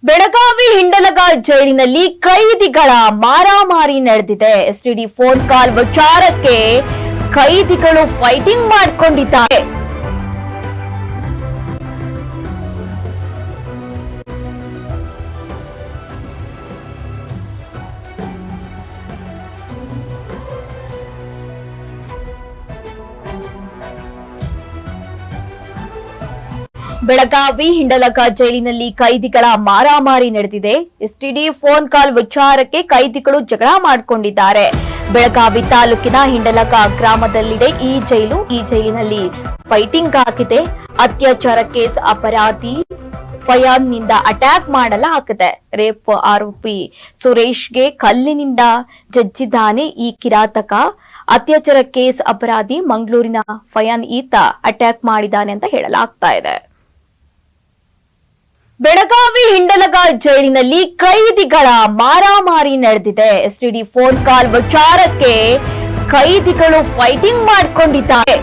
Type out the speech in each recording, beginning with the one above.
ಬೆಳಗಾವಿ ಹಿಂಡಲಗ ಜೈಲಿನಲ್ಲಿ ಕೈದಿಗಳ ಮಾರಾಮಾರಿ ನಡೆದಿದೆ. STD phone call ವಿಚಾರಕ್ಕೆ ಕೈದಿಗಳು ಫೈಟಿಂಗ್ ಮಾಡಿಕೊಂಡಿದ್ದಾರೆ. ಬೆಳಗಾವಿ ಹಿಂಡಲಗ ಜೈಲಿನಲ್ಲಿ ಕೈದಿಗಳ ಮಾರಾಮಾರಿ ನಡೆದಿದೆ. ಎಸ್ಟಿಡಿ ಫೋನ್ ಕಾಲ್ ವಿಚಾರಕ್ಕೆ ಕೈದಿಗಳು ಜಗಳ ಮಾಡಿಕೊಂಡಿದ್ದಾರೆ. ಬೆಳಗಾವಿ ತಾಲೂಕಿನ ಹಿಂಡಲಗ ಗ್ರಾಮದಲ್ಲಿದೆ ಈ ಜೈಲು. ಈ ಜೈಲಿನಲ್ಲಿ ಫೈಟಿಂಗ್ ಆಗಿದೆ. ಅತ್ಯಾಚಾರ ಕೇಸ್ ಅಪರಾಧಿ ಫಯಾನ್ ನಿಂದ ಅಟ್ಯಾಕ್ ಮಾಡಲಾಗಿದೆ. ರೇಪ್ ಆರೋಪಿ ಸುರೇಶ್ಗೆ ಕಲ್ಲಿನಿಂದ ಜಜ್ಜಿದ್ದಾನೆ ಈ ಕಿರಾತಕ. ಅತ್ಯಾಚಾರ ಕೇಸ್ ಅಪರಾಧಿ ಮಂಗಳೂರಿನ ಫಯಾನ್ ಈತ ಅಟ್ಯಾಕ್ ಮಾಡಿದ್ದಾನೆ ಅಂತ ಹೇಳಲಾಗ್ತಾ ಇದೆ. ಬೆಳಗಾವಿ ಹಿಂಡಲಗ ಜೈಲಿನಲ್ಲಿ ಕೈದಿಗಳ ಮಾರಾಮಾರಿ ನಡೆದಿದೆ. ಎಸ್ಟಿಡಿ ಫೋನ್ ಕಾಲ್ ವಿಚಾರಕ್ಕೆ ಕೈದಿಗಳು ಫೈಟಿಂಗ್ ಮಾಡಿಕೊಂಡಿದ್ದಾರೆ.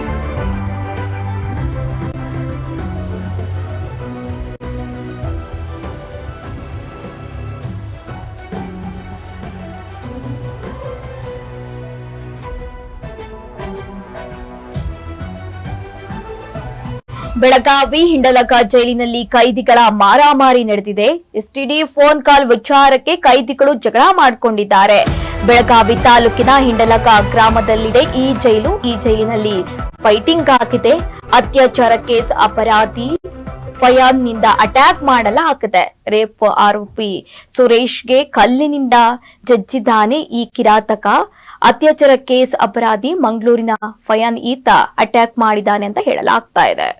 ಬೆಳಗಾವಿ ಹಿಂಡಲಗ ಜೈಲಿನಲ್ಲಿ ಕೈದಿಗಳ ಮಾರಾಮಾರಿ ನಡೆದಿದೆ. ಎಸ್ಟಿಡಿ ಫೋನ್ ಕಾಲ್ ವಿಚಾರಕ್ಕೆ ಕೈದಿಗಳು ಜಗಳ ಮಾಡಿಕೊಂಡಿದ್ದಾರೆ. ಬೆಳಗಾವಿ ತಾಲೂಕಿನ ಹಿಂಡಲಗ ಗ್ರಾಮದಲ್ಲಿದೆ ಈ ಜೈಲು. ಈ ಜೈಲಿನಲ್ಲಿ ಫೈಟಿಂಗ್ ಆಗಿದೆ. ಅತ್ಯಾಚಾರ ಕೇಸ್ ಅಪರಾಧಿ ಫಯಾನ್ ನಿಂದ ಅಟ್ಯಾಕ್ ಮಾಡಲಾಗಿದೆ. ರೇಪ್ ಆರೋಪಿ ಸುರೇಶ್ಗೆ ಕಲ್ಲಿನಿಂದ ಜಜ್ಜಿದ್ದಾನೆ ಈ ಕಿರಾತಕ. ಅತ್ಯಾಚಾರ ಕೇಸ್ ಅಪರಾಧಿ ಮಂಗಳೂರಿನ ಫಯಾನ್ ಈತ ಅಟ್ಯಾಕ್ ಮಾಡಿದ್ದಾನೆ ಅಂತ ಹೇಳಲಾಗ್ತಾ ಇದೆ.